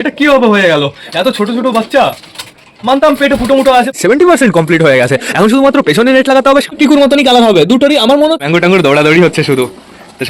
এটা কি হবে হয়ে গেল? এত ছোট ছোট বাচ্চা, মানতাম পেটে ফুটো মুটো আছে। 70% কমপ্লিট হয়ে গেছে, এখন শুধুমাত্র পেছনে নেট লাগাতে হবে। টিকুর মতনই কালার হবে দুটোরই। আমার মনে হয় ম্যাঙ্গো ট্যাঙ্গোর দৌড়াদৌড়ি হচ্ছে শুধু। তো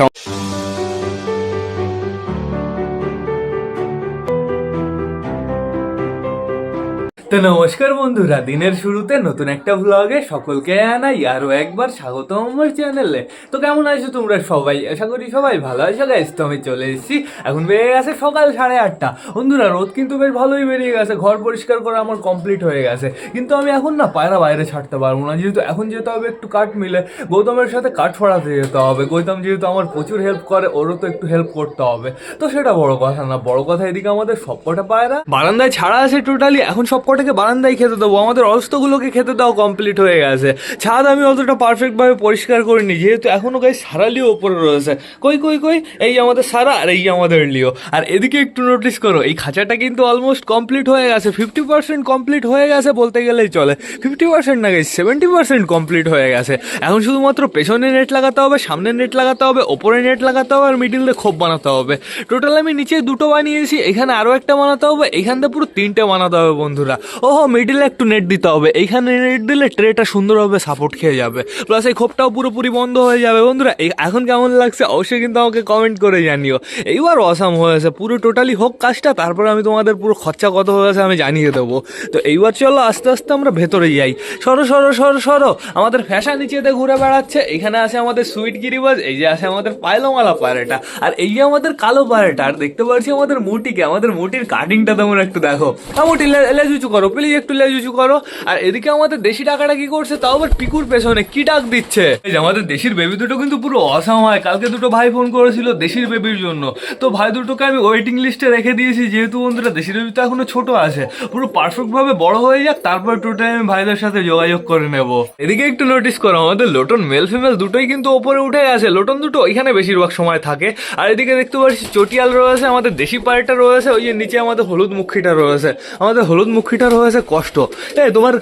তো নমস্কার বন্ধুরা, দিনের শুরুতে নতুন একটা ব্লগে সকলকে জানাই আরও একবার স্বাগত আমার চ্যানেলে। তো কেমন আছো তোমরা সবাই? আশা করি সবাই ভালো আছো গাইস। তো আমি চলে এসেছি, এখন বেরিয়ে গেছে সকাল 8:30। বন্ধুরা রোদ কিন্তু বেশ ভালোই বেরিয়ে গেছে, ঘর পরিষ্কার করা আমার কমপ্লিট হয়ে গেছে। কিন্তু আমি এখন না পায়রা বাইরে ছাড়তে পারবো না, যেহেতু এখন যেতে হবে একটু কাঠ মিলে। গৌতমের সাথে কাঠ ছড়াতে যেতে হবে। গৌতম যেহেতু আমার প্রচুর হেল্প করে, ওরও তো একটু হেল্প করতে হবে। তো সেটা বড় কথা না, বড় কথা এদিকে আমাদের সবকটা পায়রা বারান্দায় ছাড়া আছে টোটালি। এখন সবকটাকে বারান্দায় খেতে দেবো, আমাদের অস্ত্রগুলোকে খেতে দেওয়া কমপ্লিট হয়ে গেছে। ছাদ আমি অতটা পারফেক্টভাবে পরিষ্কার করিনি, যেহেতু এখনো গাই সারা লিও ওপরে রয়েছে। কই কই কই, এই আমাদের সারা আর এই আমাদের লিও। আর এদিকে একটু নোটিস করো, এই খাঁচাটা কিন্তু অলমোস্ট কমপ্লিট হয়ে গেছে। 50% কমপ্লিট হয়ে গেছে বলতে গেলেই চলে। 50% না গাই, 70% কমপ্লিট হয়ে গেছে। এখন শুধুমাত্র পেছনে নেট লাগাতে হবে, সামনে নেট লাগাতে হবে, ওপরে নেট লাগাতে হবে, আর মিডিল দিয়ে খোপ বানাতে হবে। টোটাল আমি নিচে 2টো বানিয়েছি, এখানে আরও একটা বানাতে হবে, এখান থেকে পুরো 3টে বানাতে হবে বন্ধুরা। ওহো, মিডিলে একটু নেট দিতে হবে, এইখানে নেট দিলে ট্রেটা সুন্দরভাবে সাপোর্ট খেয়ে যাবে, প্লাস এই খোপটাও পুরোপুরি বন্ধ হয়ে যাবে। বন্ধুরা এখন কেমন লাগছে অবশ্যই কিন্তু আমাকে কমেন্ট করে জানিও। এইবার অসাম হয়েছে, পুরো টোটালি হোক কাজটা, তারপরে আমি তোমাদের পুরো খরচা কত হয়েছে আমি জানিয়ে দেবো। তো এইবার চলো আস্তে আস্তে আমরা ভেতরে যাই। সরো সরো সরো সরো, আমাদের ফ্যাশন নিচেতে ঘুরে বেড়াচ্ছে। এখানে আছে আমাদের সুইট গিরিবাজ, এই যে আছে আমাদের পায়লোমালা পায়রাটা, আর এই যে আমাদের কালো পায়রাটা। আর দেখতে পাচ্ছি আমাদের মুটিকে, আমাদের মুটির কাটিংটা তোমরা একটু দেখো। মুটি লেজ উঁচু করো প্লিজ, একটু লেজ উঁচু করো। আর এদিকে আমাদের দেশি টাকাটা কি করছে, তাও আবার পিকুর পেছনে কি ডাক দিচ্ছে। এই যে আমাদের দেশির বেবি দুটো কিন্তু পুরো অসাম হয়। কালকে দুটো ভাই ফোন করেছিল দেশির বেবির জন্য, তো ভাই দুটোকে আমি ওয়েটিং লিস্টে রেখে দিয়েছি। যেহেতু বন্ধুরা দেশির বেবি তো এখনো ছোট আছে, পুরো পারফেক্ট ভাবে বড় হয়ে যাক, তারপর টোটাল আমি ভাইদের সাথে যোগাযোগ করে নেব। এদিকে একটু নোটিস করো, আমাদের লোটন মেল ফিমেল দুটোই কিন্তু ওপরে উঠে গেছে। লোটন দুটো এখানে বেশিরভাগ সময় থাকে। আর এদিকে দেখতে পাচ্ছি চটিয়াল রয়েছে, আমাদের দেশি পায়রাটা রয়েছে, ওই যে নিচে আমাদের হলুদ মুখিটা রয়েছে। আমাদের হলুদ মুখিটা রয়েছে কষ্ট। তোমার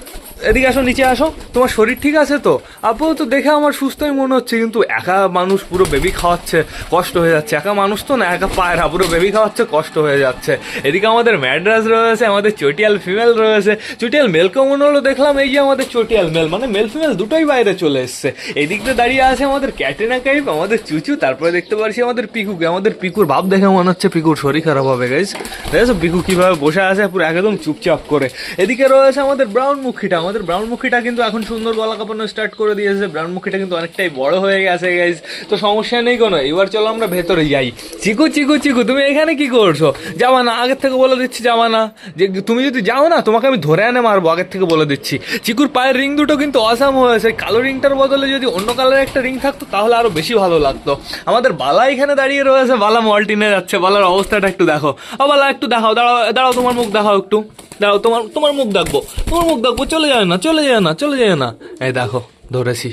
এদিকে আসো, নিচে আসো। তোমার শরীর ঠিক আছে তো? আপাতত দেখে আমার সুস্থই মনে হচ্ছে, কিন্তু একা মানুষ পুরো বেবি খাওয়াচ্ছে, কষ্ট হয়ে যাচ্ছে। একা মানুষ তো না, একা পায়রা পুরো বেবি খাওয়াচ্ছে, কষ্ট হয়ে যাচ্ছে। এদিকে আমাদের ম্যাড্রাস রয়েছে, আমাদের চটিয়াল ফিমেল রয়েছে। চটিয়াল মেল কেমন হলো দেখলাম, এই যে আমাদের চটিয়াল মেল মানে মেল ফিমেল দুটোই বাইরে চলে এসছে। এদিকটা দাঁড়িয়ে আছে আমাদের ক্যাটেনা কাইপ, আমাদের চুচু। তারপরে দেখতে পাচ্ছি আমাদের পিকুকে। আমাদের পিকুর ভাব দেখে মনে হচ্ছে পিকুর শরীর খারাপ হবে গাইস। দেখেছো পিকু কিভাবে বসে আছে পুরো একদম চুপচাপ করে। এদিকে রয়েছে আমাদের ব্রাউন মুখিটা। আমাদের ব্রাউন মুখিটা কিন্তু এখন সুন্দর গলা কাঁপানো স্টার্ট করে দিয়েছে। ব্রাউন মুখিটা কিন্তু অনেকটাই বড় হয়ে গেছে গাইস, তো সমস্যা নেই কোনো। এবার চলো আমরা ভেতরে যাই। চিকু চিকু চিকু, তুমি এখানে কি করছো? যাবা না, আগের থেকে বলে দিচ্ছি যাবা না। যে তুমি যদি যাও না, তোমাকে আমি ধরে এনে মারবো, আগের থেকে বলে দিচ্ছি। চিকুর পায়ের রিং দুটো কিন্তু অসাম হয়েছে। কালো রিংটার বদলে যদি অন্য কালারের একটা রিং থাকতো তাহলে আরো বেশি ভালো লাগতো। আমাদের বালা এখানে দাঁড়িয়ে রয়েছে, বালা মল্টিনে যাচ্ছে। বালার অবস্থাটা একটু দেখো। বালা একটু দেখাও, দাঁড়াও দাঁড়াও, তোমার মুখ দেখাও একটু। দাঁড়াও, তোমার মুখ দেখবো, তোমার মুখ দেখবো। চলে যায় না, চলে যায় না, চলে যায় না। এই দেখো, ধরেছি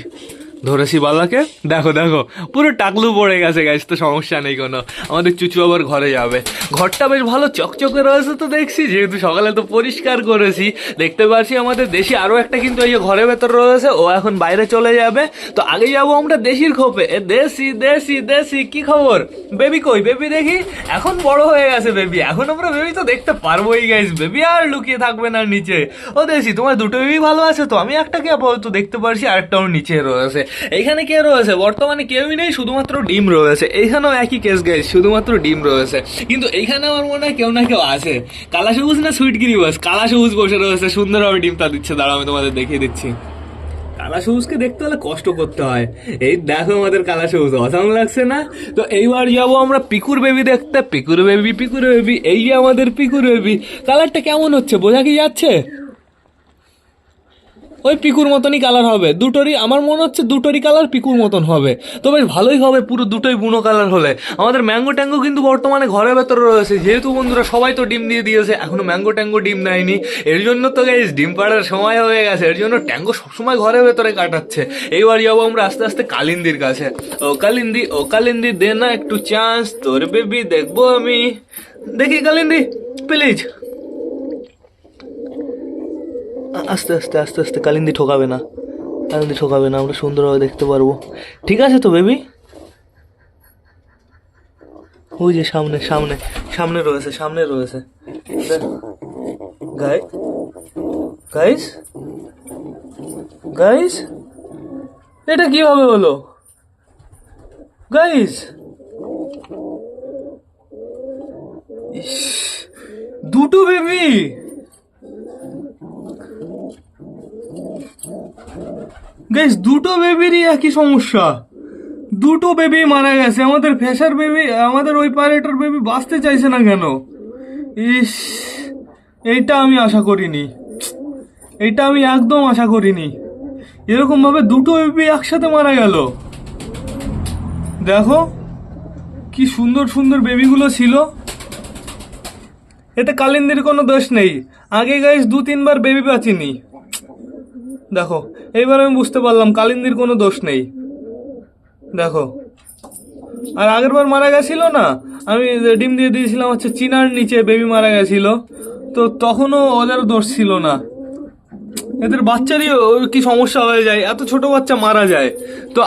ধরেছি বালাকে। দেখো দেখো, পুরো টাকলু পড়ে গেছে গাইস, তো সমস্যা নেই কোনো। আমাদের চুচু আবার ঘরে যাবে। ঘরটা বেশ ভালো চকচকে রয়েছে তো দেখছি, যেহেতু সকালে তো পরিষ্কার করেছি। দেখতে পাচ্ছি আমাদের দেশি আরও একটা কিন্তু এই ঘরের ভেতর রয়েছে, ও এখন বাইরে চলে যাবে। তো আগে যাবো আমরা দেশির খোপে। দেশি দেশি দেশি, কি খবর? বেবি কই? বেবি দেখি। এখন বড় হয়ে গেছে বেবি, এখন আমরা বেবি তো দেখতে পারবোই গাইস। বেবি আর লুকিয়ে থাকবে না নিচে। ও দেশি, তোমার দুটো বেবি ভালো আছে তো? আমি একটাকে আপাতত দেখতে পারছি, আরেকটাও নিচে রয়েছে। এইখানে কে রয়েছে? বর্তমানে কেউই নেই, শুধুমাত্র ডিম রয়েছে। এইখানেও একই কেস গাইস, শুধুমাত্র ডিম রয়েছে। কিন্তু এইখানে আমার মনে হয় কেউ না কেউ আছে। কালা সবুজ না সুইট গিরিবাস? কালা সবুজ বসে রয়েছে, সুন্দরভাবে ডিমটা দিচ্ছে। দাঁড়াও আমি তোমাদের দেখিয়ে দিচ্ছি। কালা সবুজকে দেখতে হলে কষ্ট করতে হয়। এই দেখো আমাদের কালা সবুজ, অসাম লাগছে না? তো এইবার যাবো আমরা পিকুর বেবি দেখতে। পিকুর বেবি, পিকুর বেবি, এই যে আমাদের পিকুর বেবি। কালারটা কেমন হচ্ছে বোঝা কি যাচ্ছে? ওই পিকুর মতনই কালার হবে দুটোরই, আমার মনে হচ্ছে দুটোরই কালার পিকুর মতন হবে। তো বেশ ভালোই হবে পুরো দুটোই বুনো কালার হলে। আমাদের ম্যাঙ্গো ট্যাঙ্গো কিন্তু বর্তমানে ঘরের ভেতরে রয়েছে, যেহেতু বন্ধুরা সবাই তো ডিম দিয়ে দিয়েছে, এখনো ম্যাঙ্গো ট্যাঙ্গো ডিম নেয়নি। এর জন্য তো গাইস ডিম পাড়ার সময় হয়ে গেছে, এর জন্য ট্যাঙ্গো সবসময় ঘরের ভেতরে কাটাচ্ছে। এইবার যাবো আমরা আস্তে আস্তে কালিন্দির কাছে। ও কালিন্দি, ও কালিন্দি, দে না একটু চান্স, তোর বেবি দেখবো আমি। দেখি কালিন্দি প্লিজ। আস্তে আস্তে আস্তে আস্তে, কালিন্দি ঠকাবে না, কালিন্দি ঠকাবে না, আমরা সুন্দরভাবে দেখতে পারবো। ঠিক আছে তো বেবি? ওই যে সামনে সামনে সামনে রয়েছে, সামনে রয়েছে। গাইস গাইস, এটা কিভাবে হলো গাইস? দুটো বেবি, গাইস দুটো বেবিরই একই সমস্যা, দুটো বেবি মারা গেছে। আমাদের ফেসার বেবি, আমাদের ওই পাইরেটার বেবি বাঁচতে চাইছে না কেন? ইস, এইটা আমি আশা করিনি, এইটা আমি একদম আশা করিনি। এরকম ভাবে দুটো বেবি একসাথে মারা গেল। দেখো কি সুন্দর সুন্দর বেবিগুলো ছিল। এতে কালিন্দির কোনো দোষ নেই, আগে গাইস 2-3 বার বেবি বাঁচিনি। দেখো এইবার আমি বুঝতে পারলাম কালিন্দির কোনো দোষ নেই। দেখো, আর আগের বার মারা গেছিল না, আমি ডিম দিয়ে দিয়েছিলাম হচ্ছে চিনার নিচে, বেবি মারা গেছিল, তো তখনও ওদের দোষ ছিল না। এদের বাচ্চারই কি সমস্যা হয়ে যায়, এত ছোট বাচ্চা মারা যায়। তো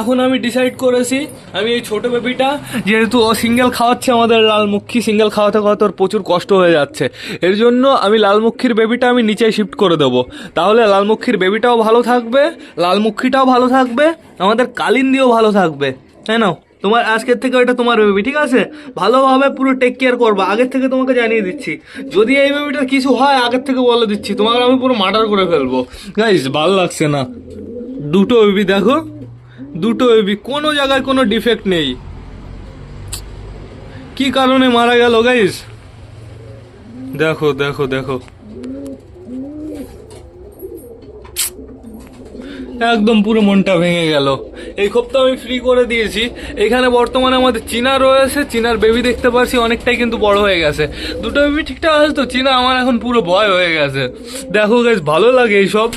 এখন আমি ডিসাইড করেছি, আমি এই ছোট বেবিটা, যেহেতু ও সিঙ্গেল খাওয়াচ্ছে, আমাদের লালমুখী সিঙ্গেল খাওয়াতে খাওয়াতে ওর প্রচুর কষ্ট হয়ে যাচ্ছে, এর জন্য আমি লালমুখীর বেবিটা আমি নিচে শিফট করে দেবো। তাহলে লালমুখীর বেবিটাও ভালো থাকবে, লালমুখীটাও ভালো থাকবে, আমাদের কালিন্দিও ভালো থাকবে, তাই না? তোমার আজকের থেকে ওইটা তোমার বেবি, ঠিক আছে? ভালোভাবে পুরো টেক কেয়ার করবা, আগের থেকে তোমাকে জানিয়ে দিচ্ছি। যদি এই বেবিটার কিছু হয় আগের থেকে বলে দিচ্ছি, তোমাকে আমি পুরো মার্ডার করে ফেলবো। গাইস ভালো লাগছে না, দুটো বেবি দেখো, দুটো বেবি, কোনো জায়গায় কোনো ডিফেক্ট নেই। কি কারণে মারা গেল গাইস? দেখো দেখো দেখো, একদম পুরো মনটা ভেঙে গেল। এই খোপটা আমি ফ্রি করে দিয়েছি। এখানে বর্তমানে আমাদের চীনা রয়েছে, চীনার বেবি দেখতে পাচ্ছি অনেকটাই কিন্তু বড় হয়ে গেছে। দুটো বেবি ঠিকঠাক আছে তো, চীনা আমার এখন পুরো ভয় হয়ে গেছে। দেখো গাইস ভালো লাগে এইসব।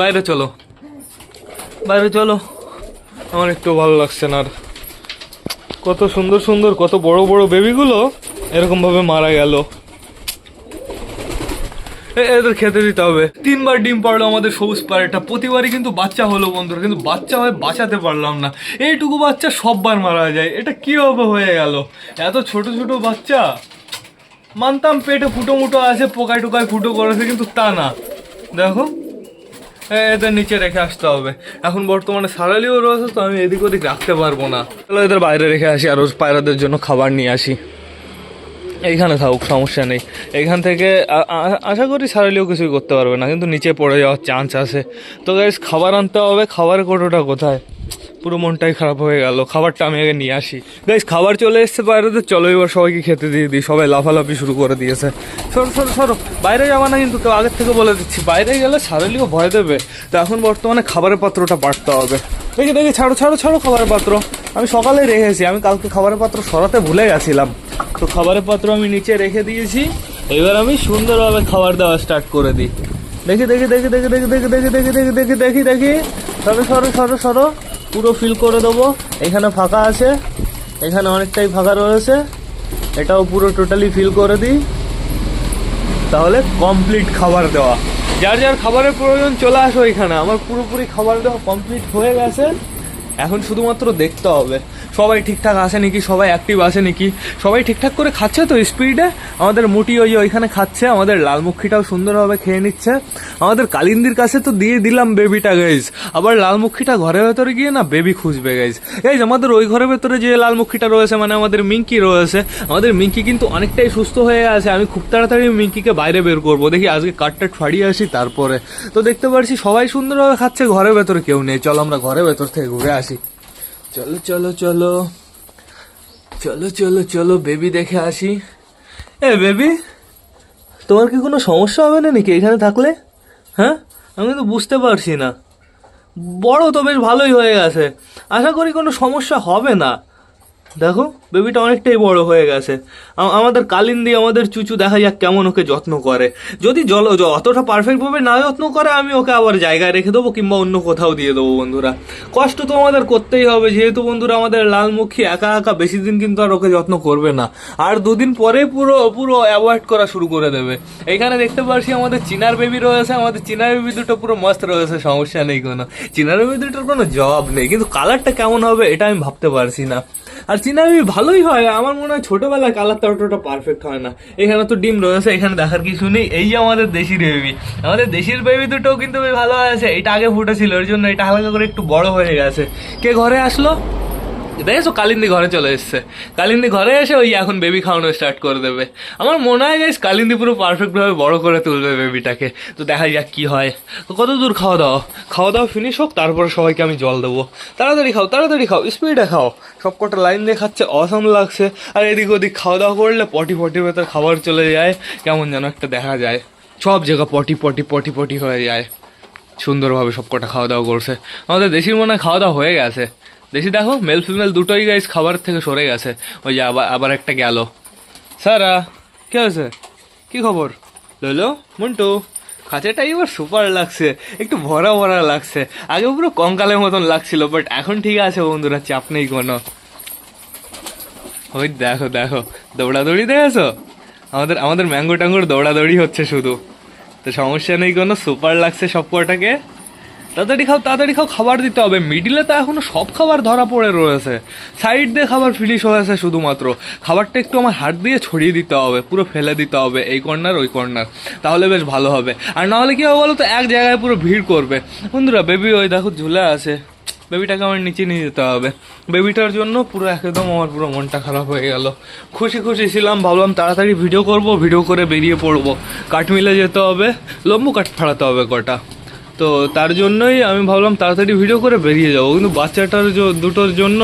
বাইরে চলো, বাইরে চলো, আমার একটু ভালো লাগছে না আর। কত সুন্দর সুন্দর, কত বড় বড় বেবিগুলো এরকম ভাবে মারা গেল। এদের খেতে দিতে হবে। 3 বার ডিম পারলো আমাদের সবুজ পায়রাটা, প্রতিবারই কিন্তু বাচ্চা হলো বন্ধুরা, কিন্তু বাচ্চা হয়ে বাঁচাতে পারলাম না। এইটুকু বাচ্চা সববার মারা যায়, এটা কিভাবে হয়ে গেল? এত ছোট ছোট বাচ্চা, মানতাম পেটে ফুটো মুটো আছে, পোকায় টোকায় ফুটো করেছে, কিন্তু তা না। দেখো এদের নিচে রেখে আসতে হবে। এখন বর্তমানে সারালিও রয়েছে, তো আমি এদিক ওদিক রাখতে পারবো না। চলো এদের বাইরে রেখে আসি, আর ওই পায়রাদের জন্য খাবার নিয়ে আসি। এইখানে থাকুক, সমস্যা নেই। এখান থেকে আশা করি সারালিও কিছুই করতে পারবে না, কিন্তু নিচে পড়ে যাওয়ার চান্স আছে। তো গাইস খাবার আনতে হবে, খাবারের কোটোটা কোথায়? পুরো মনটাই খারাপ হয়ে গেল। খাবারটা আমি আগে নিয়ে আসি। গাইস খাবার চলে এসছে বাইরেতে, চলো এবার সবাইকে খেতে দিয়ে দিই। সবাই লাফালাফি শুরু করে দিয়েছে। সরো সরো সরো, বাইরে যাওয়া না কিন্তু, কেউ আগের থেকে বলে দিচ্ছি, বাইরে গেলে সারালিও ভয় দেবে। তো এখন বর্তমানে খাবারের পাত্রটা বাড়তে হবে। দেখি দেখি, ছাড়ো ছাড়ো ছাড়ো খাবারের পাত্র, আমি সকালে রেখেছি, আমি কালকে খাবারের পাত্র সরাতে ভুলে গেছিলাম। তো খাবারের পাত্র আমি নিচে রেখে দিয়েছি, এবার আমি সুন্দরভাবে খাবার দেওয়া স্টার্ট করে দিই। দেখি দেখি দেখি দেখি দেখি দেখি দেখি দেখি দেখি দেখি দেখি দেখি, সরো সরো সরো সরো, পুরো ফিল করে দেবো। এখানে ফাঁকা আছে, এখানে অনেকটাই ফাঁকা রয়েছে, এটাও পুরো টোটালি ফিল করে দিই। তাহলে কমপ্লিট খাবার দেওয়া, যার যার খাবারের প্রয়োজন চলে আসো এখানে। আমার পুরোপুরি খাবার দেওয়া কমপ্লিট হয়ে গেছে, এখন শুধুমাত্র দেখতে হবে সবাই ঠিকঠাক আছে নাকি, সবাই অ্যাক্টিভ আছে নাকি, সবাই ঠিকঠাক করে খাচ্ছে তো স্পিডে। আমাদের মুটি ওইখানে খাচ্ছে, আমাদের লালমুখীটাও সুন্দরভাবে খেয়ে নিচ্ছে। আমাদের কালিন্দির কাছে তো দিয়ে দিলাম বেবিটা গাইজ, আবার লালমুখীটা ঘরের ভেতরে গিয়ে না বেবি খুঁজবে গাইজ। গাইজ আমাদের ওই ঘরের ভেতরে যে লালমুখীটা রয়েছে, মানে আমাদের মিঙ্কি রয়েছে, আমাদের মিঙ্কি কিন্তু অনেকটাই সুস্থ হয়ে আছে। আমি খুব তাড়াতাড়ি মিঙ্কিকে বাইরে বের করবো, দেখি আজকে কাঠটা ফাড়িয়ে আসি তারপরে। তো দেখতে পাচ্ছি সবাই সুন্দরভাবে খাচ্ছে, ঘরের ভেতরে কেউ নেই। চলো আমরা ঘরের ভেতর থেকে ঘুরে আসি। চলো চলো চলো চলো চলো চলো, বেবি দেখে আসি। বেবি, তোমার কি কোনো সমস্যা হবে না নাকি এখানে থাকলে? হ্যাঁ, আমি তো বুঝতে পারছি না। বড় তো বেশ ভালোই হয়ে গেছে, আশা করি কোনো সমস্যা হবে না। দেখো বেবিটা অনেকটাই বড় হয়ে গেছে। আমাদের কালিন্দি, আমাদের চুচু, দেখা যাক কেমন ওকে যত্ন করে। যদি অতটা পারফেক্টভাবে না যত্ন করে, আমি ওকে আবার জায়গায় রেখে দেবো, কিংবা অন্য কোথাও দিয়ে দেবো বন্ধুরা। কষ্ট তো আমাদের করতেই হবে, যেহেতু বন্ধুরা আমাদের লালমুখী একা একা বেশি দিন কিন্তু আর ওকে যত্ন করবে না, আর 2 দিন পরে পুরো পুরো অ্যাভয়েড করা শুরু করে দেবে। এখানে দেখতে পাচ্ছি আমাদের চিনার বেবি রয়েছে, আমাদের চিনার বেবি দুটো পুরো মস্ত রয়েছে, সমস্যা নেই কোনো। চিনার বেবি দুটোর কোনো জবাব নেই, কিন্তু কালারটা কেমন হবে এটা আমি ভাবতে পারছি না। আর চীনা বেবি ভালোই হয়, আমার মনে হয় ছোটবেলায় কালারটা অতটা পারফেক্ট হয় না। এখানে তো ডিম রয়েছে, এখানে দেখার কিছু নেই। এই যে আমাদের দেশি বেবি, আমাদের দেশির বেবি দুটোও কিন্তু বেশ ভালো আছে। এটা আগে ফুটেছিল, ওর জন্য এটা হালকা করে একটু বড় হয়ে গেছে। কে ঘরে আসলো দেখেছো? কালিন্দি ঘরে চলে এসছে। কালিন্দি ঘরে এসে ওই এখন বেবি খাওয়ানো স্টার্ট করে দেবে। আমার মনে হয় গাইস কালিন্দি পুরো পারফেক্টভাবে বড় করে তুলবে বেবিটাকে। তো দেখা যাক কি হয়। তো কত দূর খাওয়া দাওয়া ফিনিশ হোক, তারপরে সবাইকে আমি জল দেবো। তাড়াতাড়ি খাও, স্পিডে খাও। সব কটা লাইন দিয়ে খাচ্ছে, অসাম লাগছে। আর এদিক ওদিক খাওয়া দাওয়া করলে পটির ভেতর খাবার চলে যায়, কেমন যেন একটা দেখা যায়। সব জায়গা পটি হয়ে যায়। সুন্দরভাবে সব কটা খাওয়া দাওয়া করছে। আমাদের দেশির মনে হয় খাওয়া দাওয়া হয়ে গেছে। দেশি দেখো মেল ফিমেল দুটোই গাইস খাবার থেকে সরে গেছে। ওই যে আবার একটা গেল। সারা কে হয়েছে? কি খবর? লইলো মন্টু খাঁচাটা এবার সুপার লাগছে, একটু ভরা ভরা লাগছে। আগে পুরো কঙ্কালের মতন লাগছিল, বাট এখন ঠিক আছে বন্ধুরা, চাপ নেই কোনো। ওই দেখো দৌড়াদৌড়ি দেখেছো? আমাদের ম্যাঙ্গো ট্যাঙ্গোর দৌড়াদৌড়ি হচ্ছে শুধু। তো সমস্যা নেই কোনো, সুপার লাগছে সব কটাকে। তাড়াতাড়ি খাও, খাবার দিতে হবে। মিডিলে তো এখনো সব খাবার ধরা পড়ে রয়েছে, সাইড দিয়ে খাবার ফিনিশ হয়েছে শুধুমাত্র। খাবারটা একটু আমার হাত দিয়ে ছড়িয়ে দিতে হবে, পুরো ফেলে দিতে হবে এই কর্নার ওই কর্নার, তাহলে বেশ ভালো হবে। আর নাহলে কি হবে বলো তো, এক জায়গায় পুরো ভিড় করবে। বন্ধুরা বেবি ওই দেখো ঝুলে আছে, বেবিটাকে আমার নিচে নিয়ে যেতে হবে। বেবিটার জন্য পুরো একদম আমার পুরো মনটা খারাপ হয়ে গেল। খুশি ছিলাম, ভাবলাম তাড়াতাড়ি ভিডিও করে বেরিয়ে পড়বো। কাঠ মিলে যেতে হবে, লম্বু কাঠ ফাড়াতে হবে কটা। তো তার জন্যই আমি ভাবলাম তাড়াতাড়ি ভিডিও করে বেরিয়ে যাবো, কিন্তু দুটোর জন্য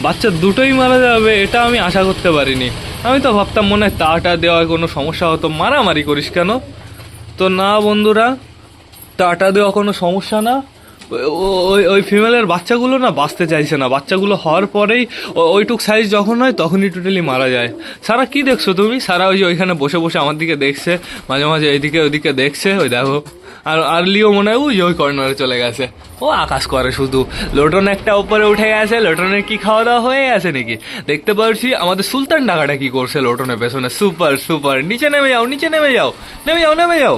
বাচ্চা দুটোই মারা যাবে এটা আমি আশা করতে পারিনি। আমি তো ভাবতাম মনে হয় তাটা দেওয়ায় কোনো সমস্যা হতো। মারামারি করিস কেন? তো না বন্ধুরা, তাটা দেওয়া কোনো সমস্যা না। ওই ফিমেলের বাচ্চাগুলো না বাঁচতে চাইছে না। বাচ্চাগুলো হওয়ার পরেই ওইটুক সাইজ যখন হয় তখনই টোটালি মারা যায়। সারা কি দেখছো তুমি? সারা ওই যে ওইখানে বসে আমার দিকে দেখছে, মাঝে মাঝে এইদিকে ওইদিকে দেখছে। ওই দেখো আর লিও মনে হয় ওই কর্নারে চলে গেছে। ও আকাশ করে শুধু। লোটন একটা উপরে উঠে গেছে। লোটনের কি খাওয়া দাওয়া হয়ে গেছে নাকি? দেখতে পাচ্ছি আমাদের সুলতান ডাকাটা কি করছে লোটনের পেছনে। সুপার। নিচে নেমে যাও।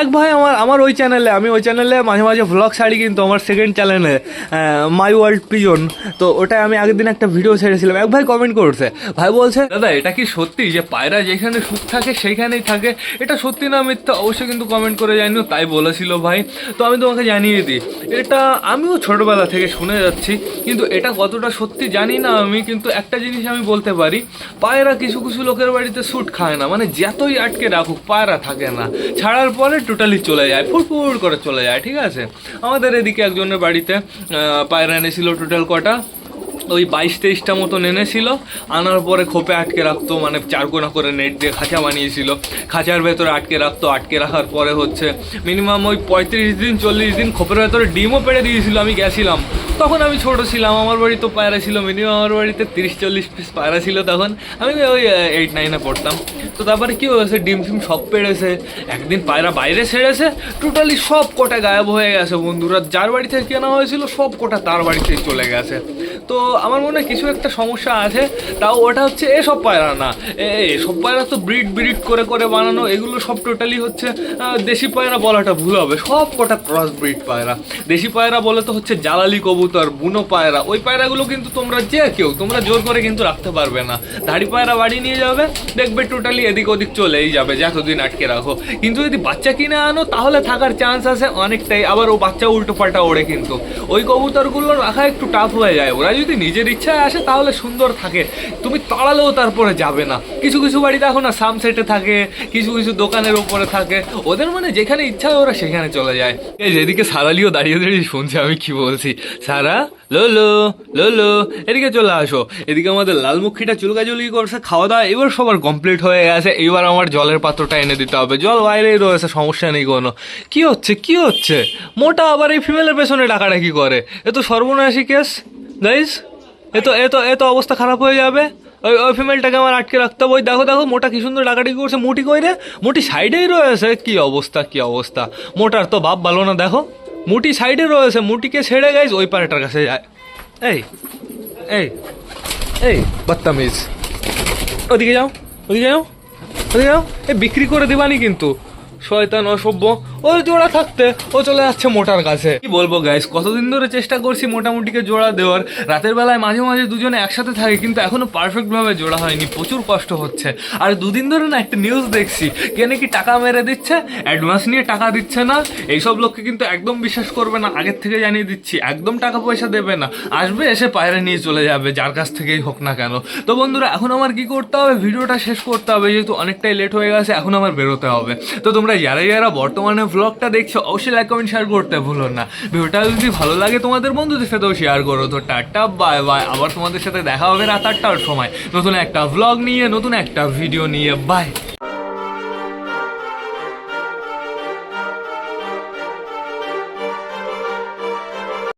এক ভাই আমার ওই চ্যানেলে, আমি ওই চ্যানেলে মাঝে মাঝে ভ্লগ ছাড়ি, কিন্তু আমার সেকেন্ড চ্যানেলে মাই ওয়ার্ল্ড পিজন, তো ওটাই আমি আগের দিন একটা ভিডিও ছেড়েছিলাম। এক ভাই কমেন্ট করছে, ভাই বলছে দাদা এটা কি সত্যি যে পায়রা যেখানে সুখ থাকে সেইখানেই থাকে? এটা সত্যি না মিথ্যা অবশ্যই কিন্তু কমেন্ট করে জানিও, তাই বলেছিল ভাই। তো আমি তোমাকে জানিয়ে দিই, এটা আমিও ছোটবেলা থেকে শুনে যাচ্ছি, কিন্তু এটা কতটা সত্যি জানি না আমি। কিন্তু একটা জিনিস আমি বলতে পারি, পায়রা কিছু লোকের বাড়িতে স্যুট খায় না, মানে যতই আটকে রাখুক পায়রা থাকে না, ছাড়ার পরে টোটালি চলে যায়, ফুরফুর করে চলে যায়। ঠিক আছে, আমাদের এদিকে একজনের বাড়িতে পায়রা এনেছিল টোটাল কটা, ওই 22-23টা মতন এনেছিল। আনার পরে খোপে আটকে রাখতো, মানে চারকোনা করে নেট দিয়ে খাঁচা বানিয়েছিল, খাঁচার ভেতরে আটকে রাখতো। আটকে রাখার পরে হচ্ছে মিনিমাম ওই 35-40 দিন খোপের ভেতরে ডিমও পেড়ে দিয়েছিল। আমি গেছিলাম তখন, আমি ছোট ছিলাম, আমার বাড়ি তো পায়রা ছিল মিনিমাম, আমার বাড়িতে 30-40 পিস পায়রা ছিল তখন, আমি ওই 8-9-এ পড়তাম। তো তারপরে কী হয়েছে, ডিম সব পেড়েছে। একদিন পায়রা বাইরে ছেড়েছে, টোটালি সব কটা গায়েব হয়ে গেছে বন্ধুরা। যার বাড়ি থেকে কেনা হয়েছিল সব কটা তার বাড়িতেই চলে গেছে। তো আমার মনে হয় কিছু একটা সমস্যা আছে, তাও ওটা হচ্ছে এসব পায়রা না। এসব পায়রা তো ব্রিড করে বানানো, এগুলো সব টোটালি হচ্ছে দেশি পায়রা বলাটা ভুল হবে, সব কটা ক্রস ব্রিড পায়রা। দেশি পায়রা বলে তো হচ্ছে জালালি কবুতর, বুনো পায়রা। ওই পায়রাগুলো কিন্তু তোমরা তোমরা জোর করে কিন্তু রাখতে পারবে না। ধাড়ি পায়রা বাড়ি নিয়ে যাবে, দেখবে টোটালি এদিক ওদিক চলেই যাবে যতদিন আটকে রাখো। কিন্তু যদি বাচ্চা কিনে আনো তাহলে থাকার চান্স আছে অনেকটাই। আবার ও বাচ্চা উল্টো পাল্টা ওড়ে, কিন্তু ওই কবুতরগুলো রাখা একটু টাফ হয়ে যায়। ওরা যদি নিজের ইচ্ছায় আসে তাহলে সুন্দর থাকে, তুমি তাড়ালেও তারপরে যাবে না। কিছু বাড়ি দেখো না সামসেটে থাকে, কিছু দোকানের উপরে থাকে, ওদের মানে যেখানে ইচ্ছা হয় ওরা সেখানে চলে যায়। এই যেদিকে সারালিও দাঁড়িয়ে শুনছে আমি কি বলছি। সারা লোলো এদিকে চলে আসো। এদিকে আমাদের লালমুখীটা চুলকাচুলকি করছে, খাওয়া দাওয়া এবার সবার কমপ্লিট হয়ে গেছে। এবার আমার জলের পাত্রটা এনে দিতে হবে, জল বাইরেই রয়েছে, সমস্যা নেই কোনো। কি হচ্ছে মোটা আবার এই ফিমেলের পেছনে ডাকাডাকি করে, এ তো সর্বনাশী কেস গাইস। এ তো অবস্থা খারাপ হয়ে যাবে। ওই ফিমেলটাকে আমার আটকে রাখতে হবে। ওই দেখো মোটা কি সুন্দর ডাকাডাকি করছে, মুটি কইরে, মুটি সাইডেই রয়েছে। কি অবস্থা, মোটার তো ভাব ভালো না। দেখো মুটি সাইডে রয়েছে, মুটিকে ছেড়ে গাইস ওই পাড়াটার কাছে যায়। এই বদতামিজ, ওদিকে যাও। এই বিক্রি করে দিবানি কিন্তু, শয়তান অসভ্য, ওর জোড়া থাকতে ও চলে যাচ্ছে মোটার কাছে। কি বলবো গাইস, কতদিন ধরে চেষ্টা করছি মোটামুটিকে জোড়া দেওয়ার। রাতের বেলায় মাঝে মাঝে দুজনে একসাথে থাকে, কিন্তু এখনো পারফেক্ট ভাবে জোড়া হয়নি, প্রচুর কষ্ট হচ্ছে। আর দুদিন ধরে না একটা নিউজ দেখছি, কে নাকি টাকা মেরে দিচ্ছে, অ্যাডভান্স নিয়ে টাকা দিচ্ছে না। এইসব লোককে কিন্তু একদম বিশ্বাস করবে না, আগের থেকে জানিয়ে দিচ্ছি, একদম টাকা পয়সা দেবে না, আসবে এসে পায়রা নিয়ে চলে যাবে, যার কাছ থেকেই হোক না কেন। তো বন্ধুরা এখন আমার কি করতে হবে, ভিডিওটা শেষ করতে হবে, যেহেতু অনেকটাই লেট হয়ে গেছে, এখন আমার বেরোতে হবে। তো তোমরা যারা যারা বর্তমানে ব্লগটা দেখছো অবশ্যই লাইক কমেন্ট শেয়ার করতে ভুলো না। ভিডিওটা যদি ভালো লাগে তোমাদের বন্ধুদের সাথেও শেয়ার করো। তো টাটা বাই বাই, আবার তোমাদের সাথে দেখা হবে রাত 8টার সময় নতুন একটা ব্লগ নিয়ে, নতুন একটা ভিডিও নিয়ে। বাই।